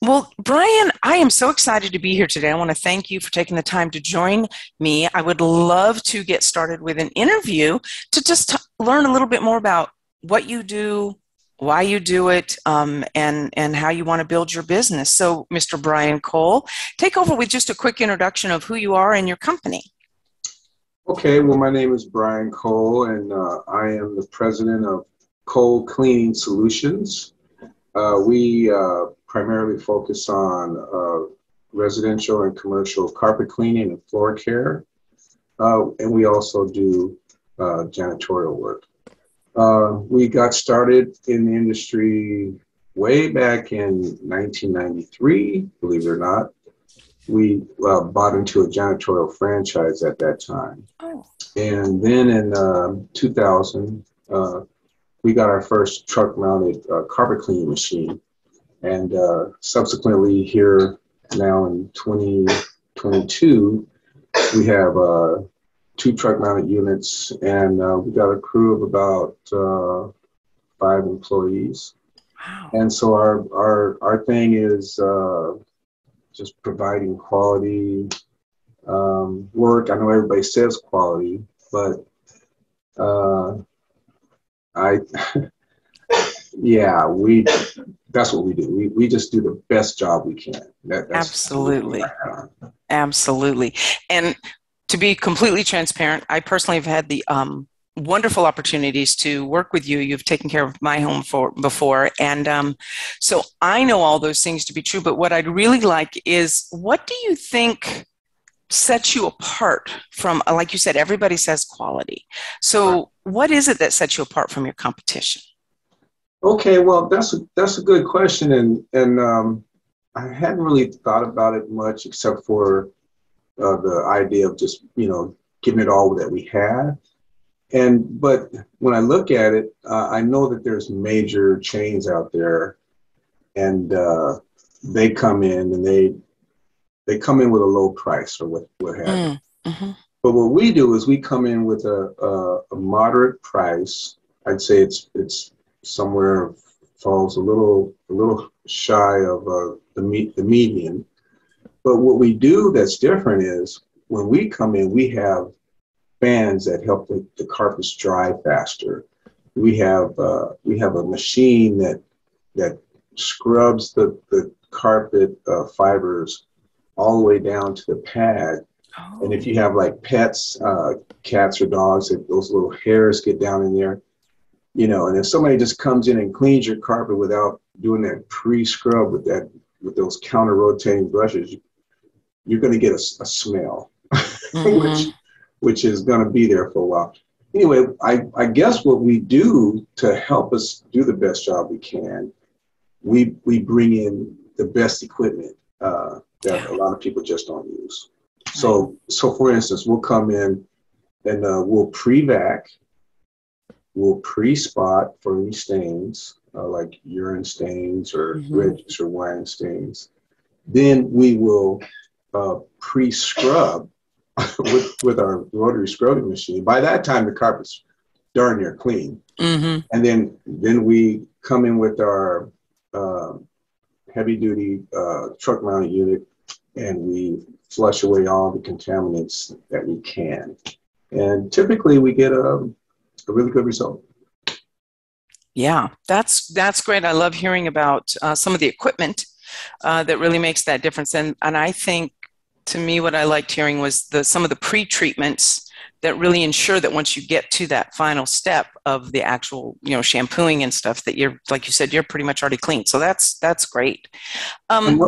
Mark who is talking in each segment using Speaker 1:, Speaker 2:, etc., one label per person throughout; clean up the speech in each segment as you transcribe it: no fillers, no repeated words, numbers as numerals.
Speaker 1: Well, Brian, I am so excited to be here today. I want to thank you for taking the time to join me. I would love to get started with an interview to just learn a little bit more about what you do, why you do it, and how you want to build your business. So, Mr. Brian Cole, take over with just a quick introduction of who you are and your company.
Speaker 2: Okay, well, my name is Brian Cole, and I am the president of Cole Cleaning Solutions. We primarily focus on residential and commercial carpet cleaning and floor care, and we also do janitorial work. We got started in the industry way back in 1993, believe it or not. We bought into a janitorial franchise at that time.
Speaker 1: Oh.
Speaker 2: And then in 2000, we got our first truck-mounted carpet cleaning machine. And subsequently here now in 2022, we have two truck-mounted units, and we got a crew of about 5 employees.
Speaker 1: Wow.
Speaker 2: And so our thing is just providing quality work. I know everybody says quality, but I, yeah, that's what we do. We just do the best job we can. That's
Speaker 1: Absolutely. Absolutely. And to be completely transparent, I personally have had the wonderful opportunities to work with you. You've taken care of my home before. And so I know all those things to be true. But what I'd really like is, what do you think sets you apart from, like you said, everybody says quality. So what is it that sets you apart from your competition?
Speaker 2: Okay, well, that's a good question. And I hadn't really thought about it much except for the idea of just, giving it all that we had. But when I look at it, I know that there's major chains out there, and they come in and they come in with a low price or what have you.
Speaker 1: Mm-hmm.
Speaker 2: But what we do is we come in with a moderate price. I'd say it's somewhere falls a little shy of the median. But what we do that's different is when we come in, we have fans that help the carpets dry faster. We have a machine that scrubs the carpet fibers all the way down to the pad.
Speaker 1: Oh.
Speaker 2: And if you have like pets, cats or dogs, if those little hairs get down in there, and if somebody just comes in and cleans your carpet without doing that pre-scrub with those counter rotating brushes, you're going to get a smell,
Speaker 1: Mm-hmm.
Speaker 2: which is going to be there for a while. Anyway, I guess what we do to help us do the best job we can, we bring in the best equipment that a lot of people just don't use. So for instance, we'll come in and we'll pre-vac, we'll pre-spot for any stains, like urine stains or ridges or wine stains. Then we will pre-scrub with our rotary scrubbing machine. By that time, the carpet's darn near clean.
Speaker 1: Mm-hmm.
Speaker 2: And then we come in with our heavy-duty truck-mounted unit, and we flush away all the contaminants that we can. And typically, we get a really good result.
Speaker 1: Yeah, that's great. I love hearing about some of the equipment that really makes that difference. And I think, to me, what I liked hearing was some of the pre-treatments that really ensure that once you get to that final step of the actual, shampooing and stuff, that you're, like you said, you're pretty much already clean. So that's great.
Speaker 2: I'm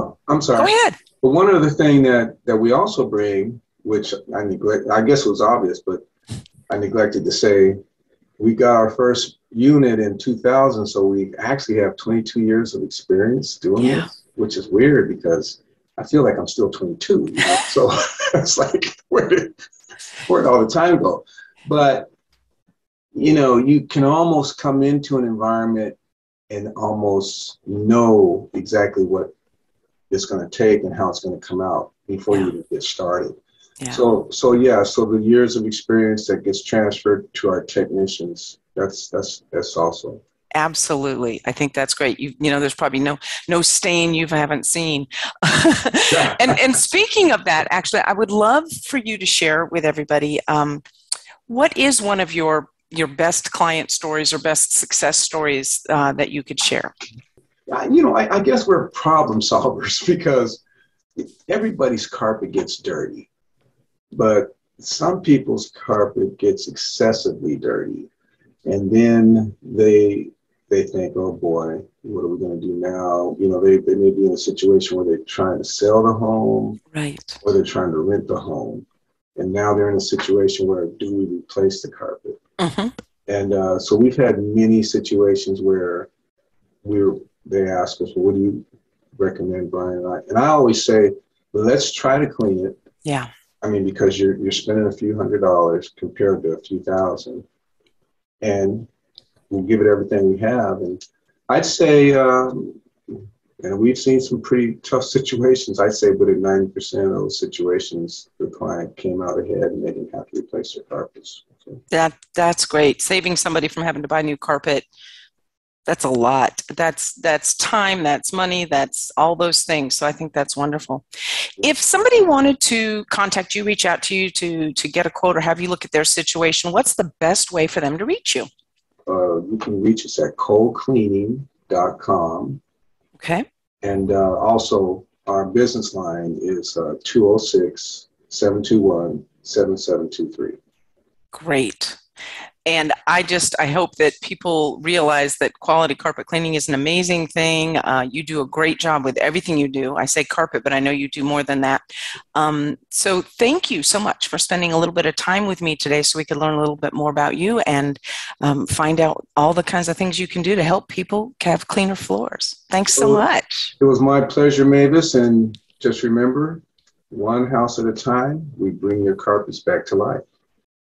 Speaker 2: sorry.
Speaker 1: Go ahead.
Speaker 2: But one other thing that we also bring, which I guess was obvious, but I neglected to say, we got our first unit in 2000, so we actually have 22 years of experience doing this, which is weird because I feel like I'm still 22. So it's like, where'd all the time go? But, you can almost come into an environment and almost know exactly what it's going to take and how it's going to come out before you even get started.
Speaker 1: Yeah.
Speaker 2: So the years of experience that gets transferred to our technicians, that's also
Speaker 1: Absolutely. I think that's great. There's probably no stain you haven't seen. And speaking of that, actually, I would love for you to share with everybody, what is one of your best client stories or best success stories that you could share?
Speaker 2: I guess we're problem solvers because everybody's carpet gets dirty, but some people's carpet gets excessively dirty. And then they think, oh boy, what are we going to do now? They may be in a situation where they're trying to sell the home
Speaker 1: Right.
Speaker 2: or they're trying to rent the home. And now they're in a situation where do we replace the carpet?
Speaker 1: Hmm.
Speaker 2: And so we've had many situations where they ask us, well, what do you recommend, Brian? And I always say, well, let's try to clean it.
Speaker 1: Yeah.
Speaker 2: I mean, because you're spending a few $100s compared to a few thousand, and we'll give it everything we have. And I'd say, and we've seen some pretty tough situations. I'd say, but in 90% of those situations, the client came out ahead and they didn't have to replace their carpets. So,
Speaker 1: That's great. Saving somebody from having to buy new carpet, that's a lot. That's time, that's money, that's all those things. So I think that's wonderful. If somebody wanted to contact you, reach out to you to get a quote or have you look at their situation, what's the best way for them to reach you?
Speaker 2: you can reach us at coldcleaning.com.
Speaker 1: Okay.
Speaker 2: And also, our business line is 206 721 7723.
Speaker 1: Great. And I hope that people realize that quality carpet cleaning is an amazing thing. You do a great job with everything you do. I say carpet, but I know you do more than that. So thank you so much for spending a little bit of time with me today so we could learn a little bit more about you and find out all the kinds of things you can do to help people have cleaner floors. Thanks so much.
Speaker 2: It was my pleasure, Mavis. And just remember, one house at a time, we bring your carpets back to life.